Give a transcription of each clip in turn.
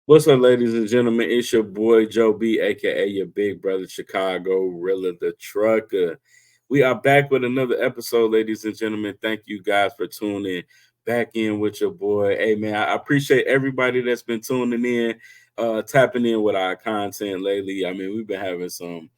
What's up, ladies and gentlemen? It's your boy Joe B, aka your big brother Chicago Rilla the Trucker. We are back with another episode, ladies and gentlemen. Thank you guys for tuning back in with your boy. Hey man, I appreciate everybody that's been tuning in, tapping in with our content lately. I mean, we've been having some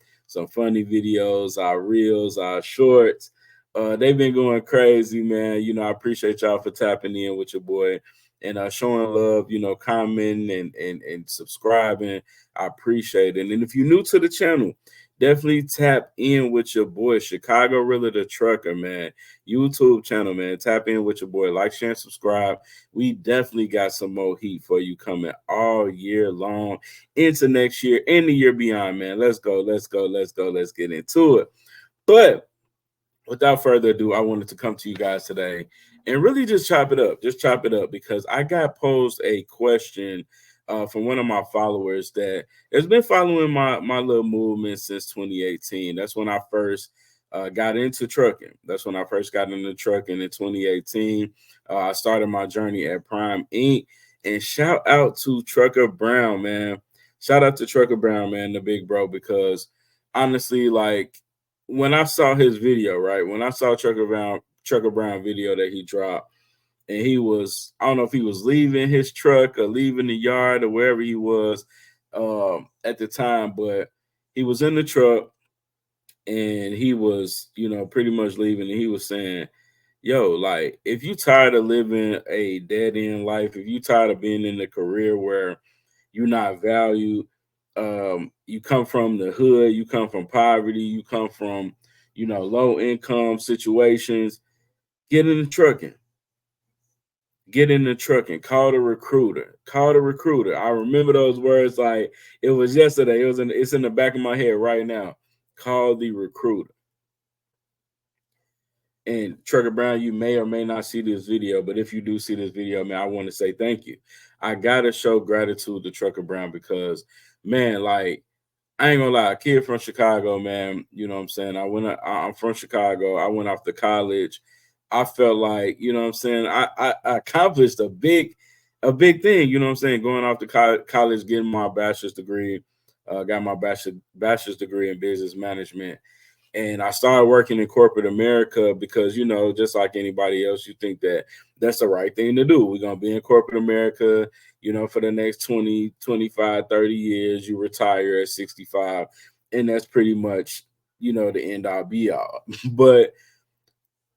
funny videos, our reels, our shorts. They've been going crazy, man. I appreciate y'all for tapping in with your boy and showing love, commenting and subscribing. I appreciate it. And if you're new to the channel, definitely tap in with your boy Chicago Rilla the Trucker, man. YouTube channel, man. Tap in with your boy. Like, share, and subscribe. We definitely got some more heat for you coming all year long into next year and the year beyond, man. Let's go. Let's go. Let's go. Let's get into it. But without further ado, I wanted to come to you guys today and really just chop it up. Just chop it up because I got posed a question from one of my followers that has been following my little movement since 2018. That's when I first got into trucking. That's when I first got into trucking in 2018. I started my journey at Prime Inc. And shout out to Trucker Brown, man. Shout out to Trucker Brown, man, the big bro, because honestly, like when I saw his video, right? When I saw Trucker Brown video that he dropped, and he was, I don't know if he was leaving his truck or leaving the yard or wherever he was at the time, but he was in the truck and he was, pretty much leaving, and he was saying, yo, like, if you tired of living a dead end life, if you tired of being in a career where you're not valued, you come from the hood, you come from poverty, you come from, low income situations, get in the trucking. Get in the trucking. Call the recruiter. Call the recruiter. I remember those words like it was yesterday. It's in the back of my head right now. Call the recruiter. And Trucker Brown, you may or may not see this video, but if you do see this video, man, I want to say thank you. I gotta show gratitude to Trucker Brown because, man, like, I ain't gonna lie, a kid from Chicago, man. You know what I'm saying? I'm from Chicago. I went off to college. I felt like, what I'm saying, I accomplished a big thing. You know what I'm saying? Going off to college, getting my bachelor's degree, got my bachelor's degree in business management, and I started working in corporate America because, just like anybody else, you think that that's the right thing to do. We're going to be in corporate America, for the next 20, 25, 30 years. You retire at 65, and that's pretty much, the end all be all. But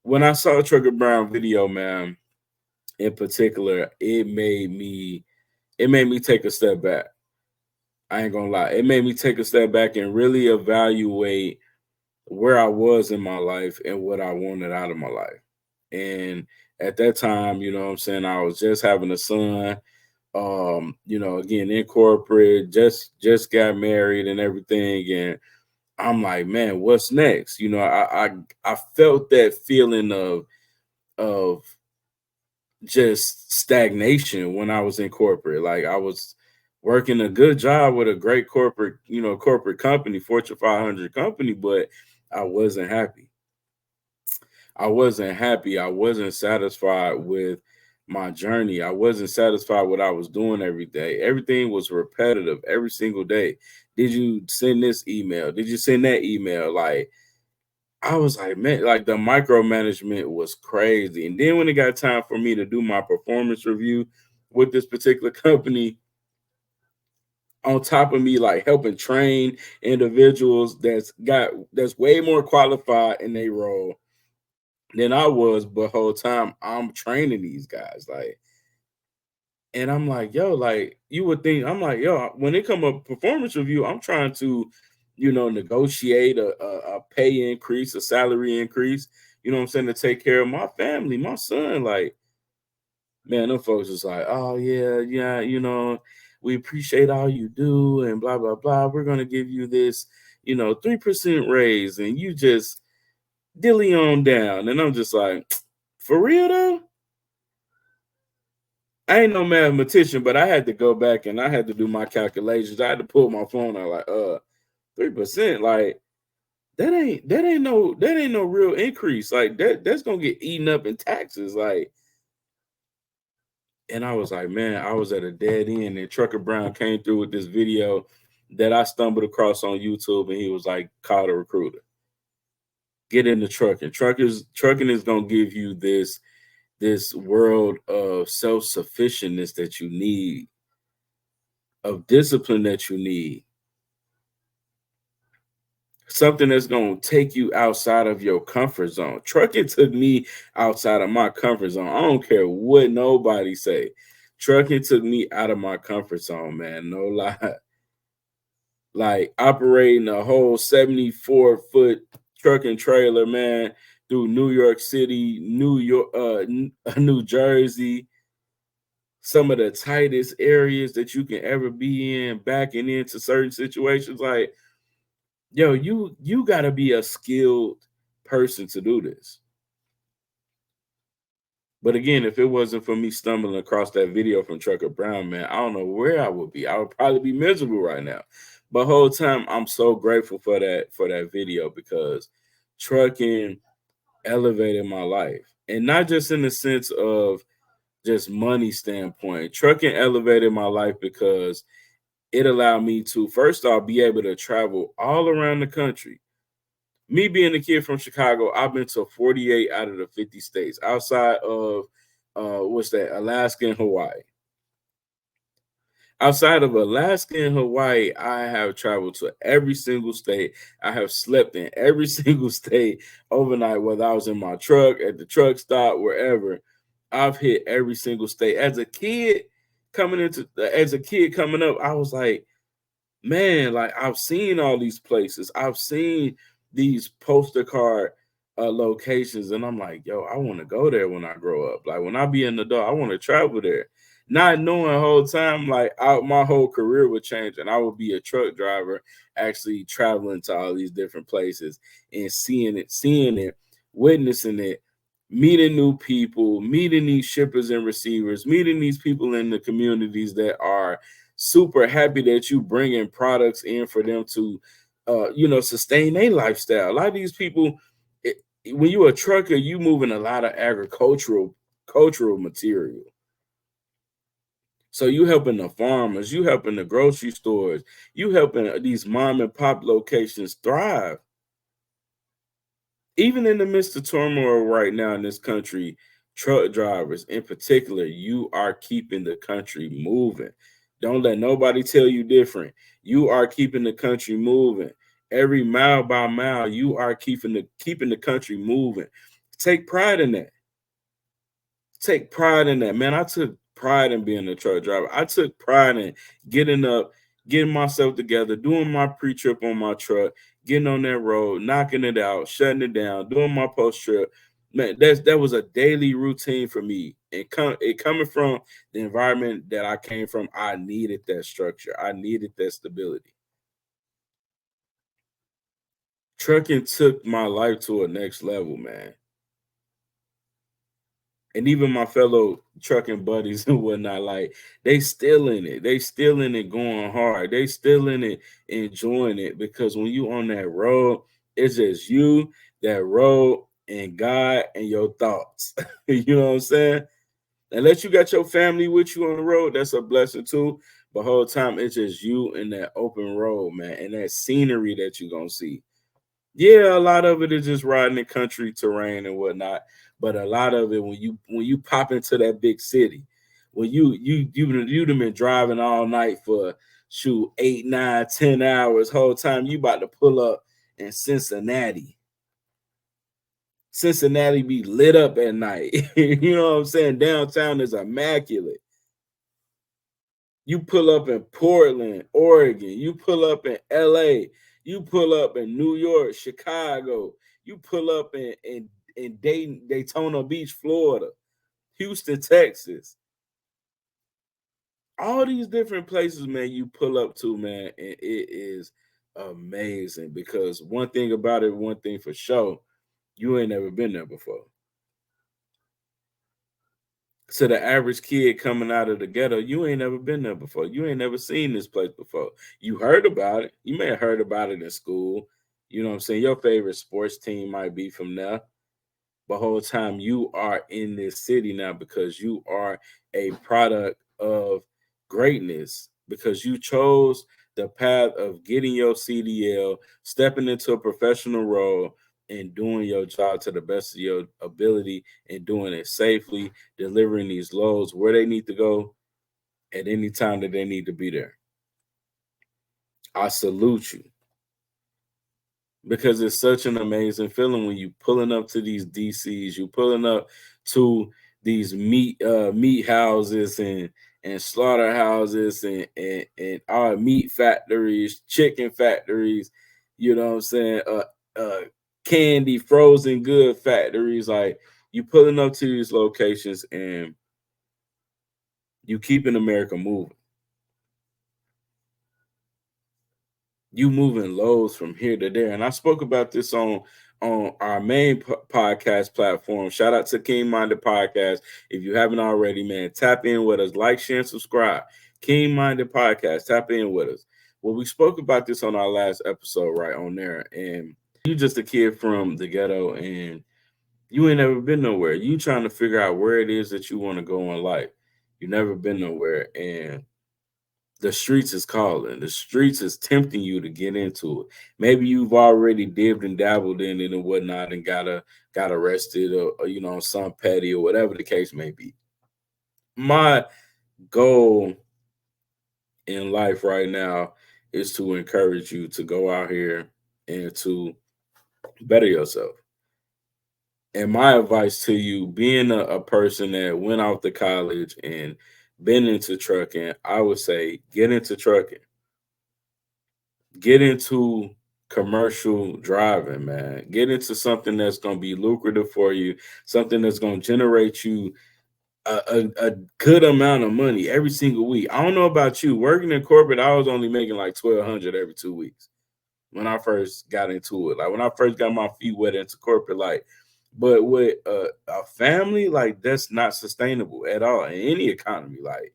when I saw Trucker Brown video, man, in particular, it made me take a step back. I ain't gonna lie. It made me take a step back and really evaluate where I was in my life and what I wanted out of my life. And at that time, what I'm saying, I was just having a son, again in corporate, just got married and everything. And I'm like, man, what's next? I felt that feeling of just stagnation when I was in corporate. Like I was working a good job with a great corporate company, Fortune 500 company, but I wasn't happy. I wasn't happy. I wasn't satisfied with my journey. I wasn't satisfied with what I was doing every day. Everything was repetitive every single day. Did you send this email? Did you send that email? Like I was like, man, like the micromanagement was crazy. And then when it got time for me to do my performance review with this particular company, on top of me like helping train individuals that's way more qualified in their role than I was, but whole time I'm training these guys. Like, and I'm like, yo, like you would think, I'm like, yo, when it come up performance review, I'm trying to, negotiate a pay increase, a salary increase, what I'm saying, to take care of my family, my son. Like, man, them folks was like, oh yeah, yeah, we appreciate all you do and blah blah blah. We're gonna give you this, 3% raise, and you just dilly on down. And I'm just like, for real though? I ain't no mathematician, but I had to go back and I had to do my calculations. I had to pull my phone out like, 3%, like that ain't no real increase. Like that's gonna get eaten up in taxes. Like, And I was like, man, I was at a dead end. And Trucker Brown came through with this video that I stumbled across on YouTube, and he was like, call the recruiter. Get into trucking. Trucking is gonna give you this world of self-sufficientness that you need, of discipline that you need, something that's going to take you outside of your comfort zone. Trucking took me outside of my comfort zone. I don't care what nobody say. Trucking took me out of my comfort zone, man. No lie. Like operating a whole 74-foot trucking trailer, man, through New York City, New Jersey, some of the tightest areas that you can ever be in, backing into certain situations. Like, yo, you got to be a skilled person to do this. But again, if it wasn't for me stumbling across that video from Trucker Brown, man, I don't know where I would be. I would probably be miserable right now. But whole time, I'm so grateful for that video, because trucking elevated my life, and not just in the sense of just money standpoint. Trucking elevated my life because it allowed me to, first off, be able to travel all around the country. Me being a kid from Chicago, I've been to 48 out of the 50 states outside of what's that, Alaska and Hawaii. Outside of Alaska and Hawaii, I have traveled to every single state. I have slept in every single state overnight, whether I was in my truck, at the truck stop, wherever. I've hit every single state. As a kid coming up, I was like, man, like I've seen all these places. I've seen these poster card locations, and I'm like, yo, I want to go there when I grow up. Like when I be an adult, I want to travel there. Not knowing the whole time, like my whole career would change, and I would be a truck driver, actually traveling to all these different places and seeing it, witnessing it, meeting new people, meeting these shippers and receivers, meeting these people in the communities that are super happy that you bringing products in for them to sustain their lifestyle. A lot of these people, when you're a trucker, you moving a lot of cultural material. So you helping the farmers, you helping the grocery stores, you helping these mom and pop locations thrive. Even in the midst of turmoil right now in this country, truck drivers in particular, you are keeping the country moving. Don't let nobody tell you different. You are keeping the country moving. Every mile by mile, you are keeping the country moving. Take pride in that. Take pride in that, man. I took pride in being a truck driver. I took pride in getting up, getting myself together, doing my pre-trip on my truck, getting on that road, knocking it out, shutting it down, doing my post-trip. Man, that was a daily routine for me. And coming from the environment that I came from, I needed that structure. I needed that stability. Trucking took my life to a next level, man. And even my fellow trucking buddies and whatnot, like they still in it. They still in it going hard. They still in it enjoying it, because when you on that road, it's just you, that road, and God and your thoughts. You know what I'm saying? Unless you got your family with you on the road, that's a blessing too. But whole time it's just you in that open road, man, and that scenery that you're gonna see. Yeah, a lot of it is just riding the country terrain and whatnot. But a lot of it, when you pop into that big city, when you'd have been driving all night for 8, 9, 10 hours, whole time you about to pull up in Cincinnati. Cincinnati be lit up at night. You know what I'm saying? Downtown is immaculate. You pull up in Portland, Oregon. You pull up in LA. You pull up in New York, Chicago. You pull up in Daytona Beach, Florida, Houston, Texas. All these different places, man, you pull up to, man, and it is amazing, because one thing about it, one thing for sure, you ain't never been there before. To the average kid coming out of the ghetto, you ain't never been there before. You ain't never seen this place before. You heard about it. You may have heard about it in school. You know what I'm saying? Your favorite sports team might be from there. But whole time you are in this city now because you are a product of greatness, because you chose the path of getting your CDL, stepping into a professional role, and doing your job to the best of your ability and doing it safely, delivering these loads where they need to go at any time that they need to be there. I salute you, because it's such an amazing feeling when you pulling up to these DCs, you pulling up to these meat houses and slaughterhouses and meat factories, chicken factories, you know what I'm saying? Candy, frozen good factories. Like, you pulling up to these locations and you keeping America moving. You moving loads from here to there. And I spoke about this on our main podcast platform. Shout out to King Minded Podcast. If you haven't already, man, tap in with us, like, share, and subscribe. King Minded Podcast, tap in with us. Well, we spoke about this on our last episode right on there. And you just a kid from the ghetto and you ain't never been nowhere. You trying to figure out where it is that you want to go in life. You never been nowhere. And the streets is calling. The streets is tempting you to get into it. Maybe you've already dibbed and dabbled in it and whatnot and got arrested or you know, some petty or whatever the case may be. My goal in life right now is to encourage you to go out here and to better yourself. And my advice to you, being a person that went off to college and been into trucking, I would say get into trucking. Get into commercial driving, man. Get into something that's going to be lucrative for you, something that's going to generate you a good amount of money every single week. I don't know about you. Working in corporate, I was only making like 1,200 every 2 weeks when I first got into it. Like, when I first got my feet wet into corporate, like, but with a family, like, that's not sustainable at all in any economy. Like,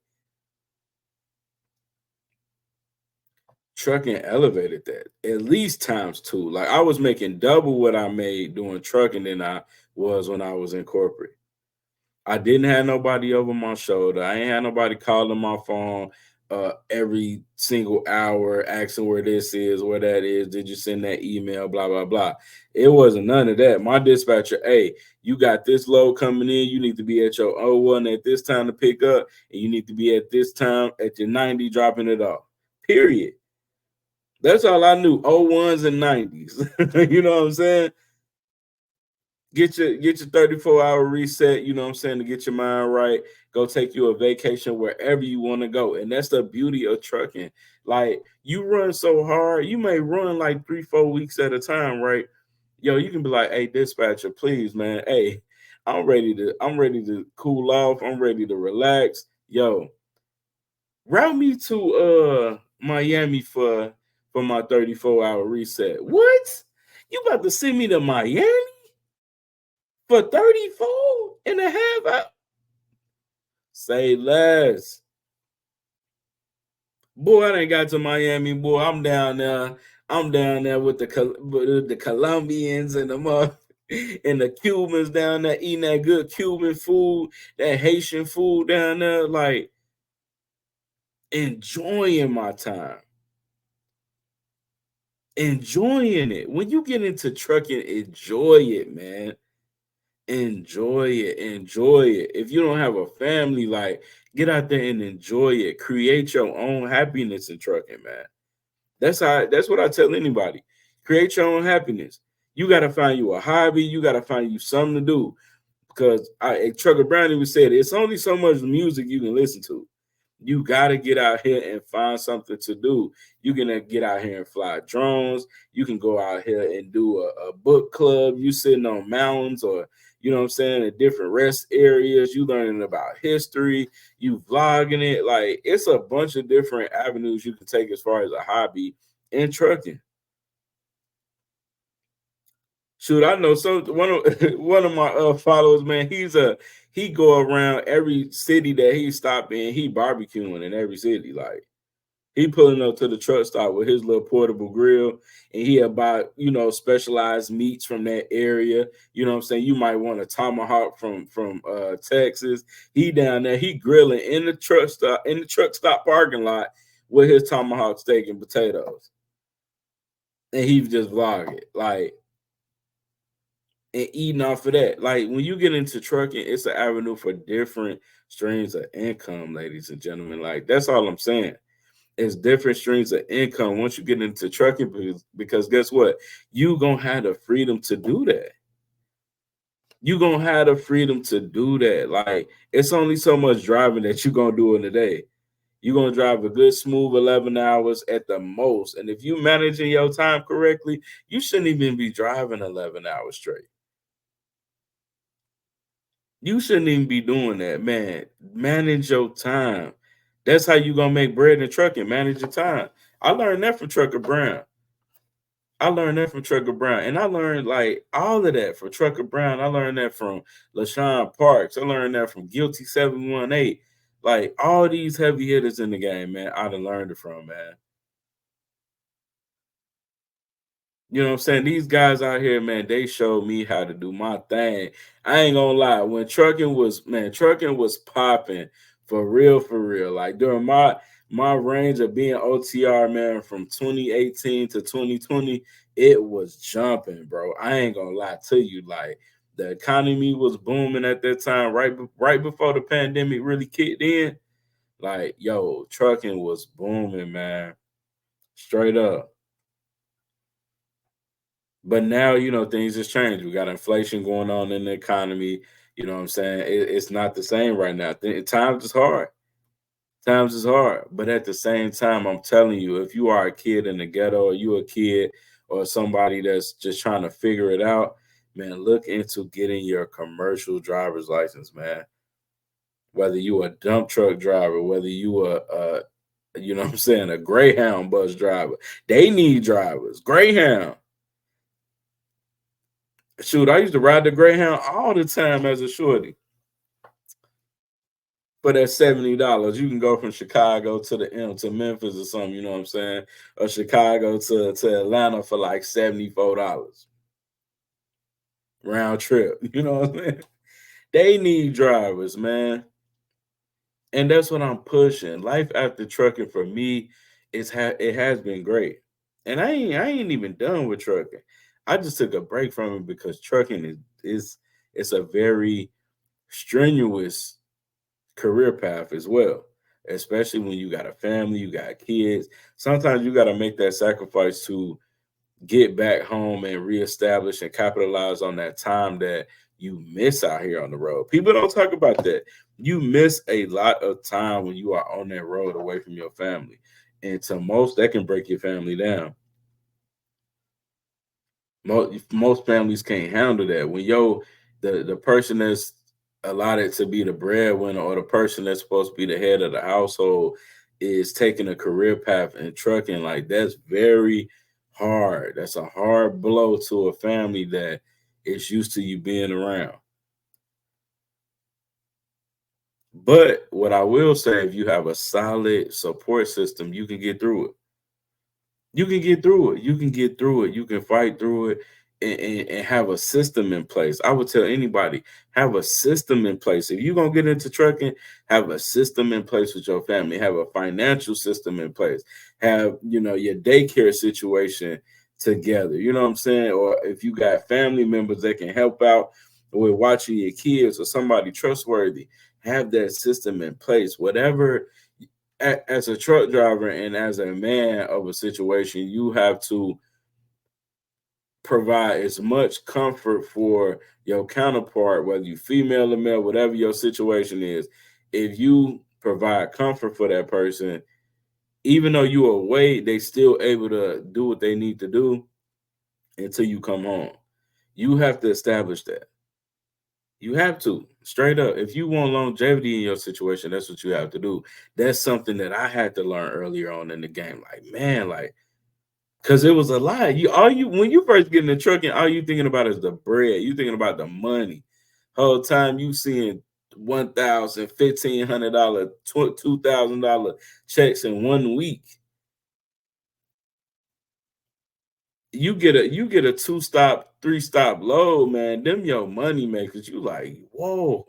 trucking elevated that at least times two. Like, I was making double what I made doing trucking than I was when I was in corporate. I didn't have nobody over my shoulder. I ain't had nobody calling my phone every single hour asking where this is, where that is. Did you send that email? Blah, blah, blah. It wasn't none of that. My dispatcher, hey, you got this load coming in. You need to be at your O1 at this time to pick up, and you need to be at this time at your 90 dropping it off. Period. That's all I knew. 01s and 90s. You know what I'm saying? Get your 34-hour reset, you know what I'm saying, to get your mind right. Go take you a vacation wherever you want to go. And that's the beauty of trucking. Like, you run so hard, you may run like 3-4 weeks at a time, right? Yo, you can be like, hey, dispatcher, please, man. Hey, I'm ready to cool off. I'm ready to relax. Yo, route me to Miami for my 34-hour reset. What? You about to send me to Miami for 34 and a half hours? Say less. Boy, I done got to Miami, boy. I'm down there. I'm down there with the Colombians and and the Cubans down there eating that good Cuban food, that Haitian food down there, like, enjoying my time. Enjoying it. When you get into trucking, enjoy it, man. Enjoy it. Enjoy it. If you don't have a family, like, get out there and enjoy it. Create your own happiness in trucking, man. That's what I tell anybody. Create your own happiness. You gotta find you a hobby, you gotta find you something to do. Because Trucker Brownie would say it's only so much music you can listen to. You got to get out here and find something to do. You can get out here and fly drones. You can go out here and do a book club. You sitting on mountains, or, you know what I'm saying, in different rest areas. You learning about history. You vlogging it. Like, it's a bunch of different avenues you can take as far as a hobby in trucking. Shoot, I know some one of my followers, man. He go around every city that he stop in. He barbecuing in every city. Like, He pulling up to the truck stop with his little portable grill, and he about specialized meats from that area. You know what I'm saying? You might want a tomahawk from Texas. He down there, he grilling in the truck stop parking lot with his tomahawk steak and potatoes, and he just vlog it and eating off of that. Like when you get into trucking, it's an avenue for different streams of income, ladies and gentlemen. Like that's all I'm saying. It's different streams of income once you get into trucking because guess what? You gonna have the freedom to do that. You gonna have the freedom to do that. Like it's only so much driving that you gonna do in a day. You're gonna drive a good smooth 11 hours at the most. And if you managing your time correctly, you shouldn't even be driving 11 hours straight. You shouldn't even be doing that, man. Manage your time. That's how you gonna make bread in trucking. Manage your time. I learned that from Trucker Brown. And I learned like all of that from Trucker Brown. I learned that from LaShawn Parks. I learned that from Guilty 718. Like all these heavy hitters in the game, man. I done learned it from, man. You know what I'm saying? These guys out here, man, they showed me how to do my thing. I ain't gonna lie. When trucking was popping for real. Like during my range of being OTR, man, from 2018 to 2020, it was jumping, bro. I ain't gonna lie to you. Like the economy was booming at that time, right before the pandemic really kicked in. Like, yo, trucking was booming, man. Straight up. But now, things has changed. We got inflation going on in the economy. You know what I'm saying? It's not the same right now. Times is hard. Times is hard. But at the same time, I'm telling you, if you are a kid in the ghetto, or you a kid or somebody that's just trying to figure it out, man, look into getting your commercial driver's license, man. Whether you a dump truck driver, whether you you know what I'm saying, a Greyhound bus driver, they need drivers. Greyhound. Shoot, I used to ride the Greyhound all the time as a shorty. For that $70, you can go from Chicago to the M to Memphis or something, you know what I'm saying? Or Chicago to Atlanta for like $74 round trip. You know what I'm saying? They need drivers, man. And that's what I'm pushing. Life after trucking for me it has been great. And I ain't even done with trucking. I just took a break from it because trucking is it's a very strenuous career path as well, especially when you got a family, you got kids. Sometimes you got to make that sacrifice to get back home and reestablish and capitalize on that time that you miss out here on the road. People don't talk about that. You miss a lot of time when you are on that road away from your family. And to most, that can break your family down. Most families can't handle that. When the person that's allotted to be the breadwinner or the person that's supposed to be the head of the household is taking a career path in trucking, like that's very hard. That's a hard blow to a family that is used to you being around. But what I will say, if you have a solid support system, you can get through it. You can get through it. You can get through it. You can fight through it and have a system in place. I would tell anybody, have a system in place. If you're gonna get into trucking, have a system in place with your family, have a financial system in place, have your daycare situation together. You know what I'm saying? Or if you got family members that can help out with watching your kids or somebody trustworthy, have that system in place. Whatever as a truck driver and as a man of a situation, you have to provide as much comfort for your counterpart, whether you female or male, whatever your situation is. If you provide comfort for that person, even though you are away, they still able to do what they need to do until you come home. You have to establish that. You have to straight up. If you want longevity in your situation, that's what you have to do. That's something that I had to learn earlier on in the game. Like, man, like, cause it was a lot. When you first get in the trucking, all you thinking about is the bread. You thinking about the money. Whole time you seeing $1,000, $1,500, $2,000 checks in one week. You get a 2 stop, 3 stop load, man. Them your money makers. You like, whoa.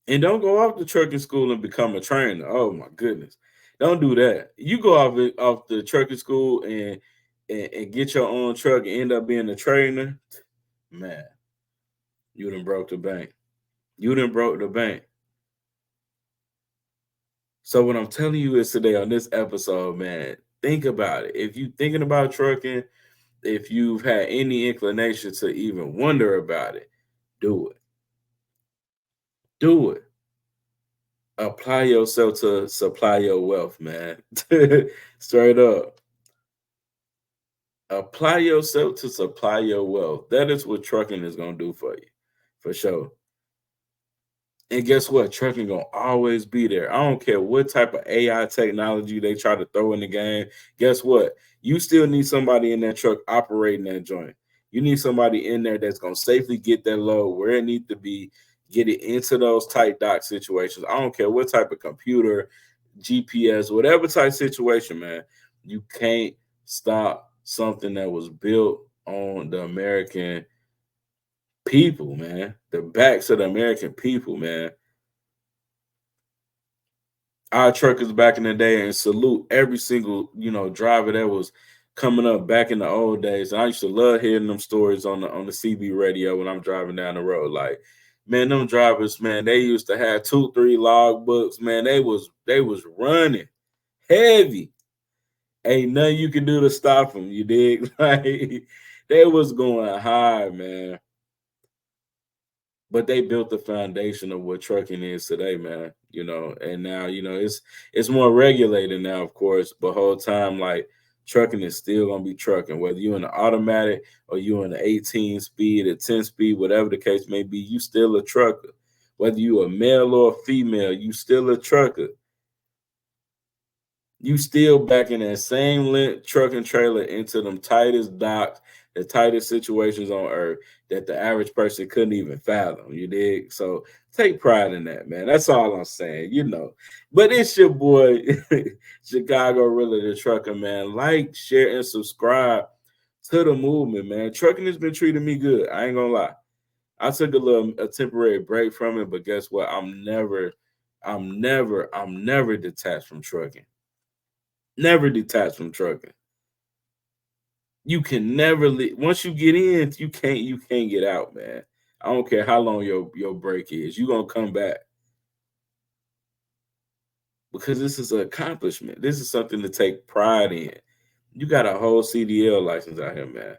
And don't go off the trucking school and become a trainer. Oh my goodness. Don't do that. You go off the trucking school and get your own truck and end up being a trainer, man, you done broke the bank. You done broke the bank. So what I'm telling you is today on this episode, man, think about it. If you thinking about trucking, if you've had any inclination to even wonder about it, do it. Do it. Apply yourself to supply your wealth, man. Straight up. Apply yourself to supply your wealth. That is what trucking is gonna do for you, for sure. And guess what? Trucking gonna always be there. I don't care what type of AI technology they try to throw in the game. Guess what? You still need somebody in that truck operating that joint. You need somebody in there that's gonna safely get that load where it needs to be, get it into those tight dock situations. I don't care what type of computer, GPS, whatever type situation, man. You can't stop something that was built on the American people, man. The backs of the American people, man. Our truckers back in the day, and salute every single, driver that was coming up back in the old days. And I used to love hearing them stories on the CB radio when I'm driving down the road. Like, man, them drivers, man, they used to have 2, 3 log books, man. They was running heavy. Ain't nothing you can do to stop them. You dig? Like, they was going high, man. But they built the foundation of what trucking is today, man. And now it's more regulated now, of course. But whole time, like, trucking is still gonna be trucking, whether you in an automatic or you in an 18 speed, a 10 speed, whatever the case may be. You still a trucker. Whether you a male or a female, you still a trucker. You still back in that same length truck and trailer into them tightest docks, the tightest situations on earth that the average person couldn't even fathom. You dig? So take pride in that, man. That's all I'm saying. But it's your boy, Chicago Rilla the Trucker, man. Like, share, and subscribe to the movement, man. Trucking has been treating me good. I ain't gonna lie. I took a temporary break from it, but guess what? I'm never detached from trucking. Never detached from trucking. You can never leave. Once you get in, you can't get out, man. I don't care how long your break is. You're gonna come back because this is an accomplishment. This is something to take pride in. You got a whole CDL license out here, man.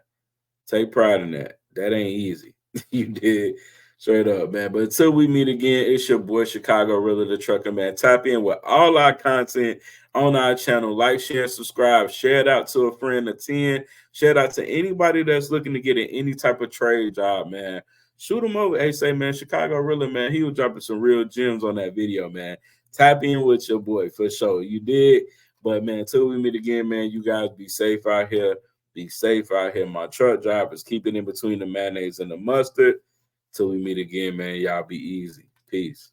Take pride in that. That ain't easy. You did. Straight up, man. But until we meet again, it's your boy Chicago Rilla the Trucker, man. Tap in with all our content on our channel. Like, share, subscribe. Share it out to a friend, a 10. Share it out to anybody that's looking to get in any type of trade job, man. Shoot them over. Hey, say, man, Chicago Rilla, man. He was dropping some real gems on that video, man. Tap in with your boy for sure. You did. But, man, until we meet again, man, you guys be safe out here. Be safe out here. My truck drivers, keep it in between the mayonnaise and the mustard. Till we meet again, man. Y'all be easy. Peace.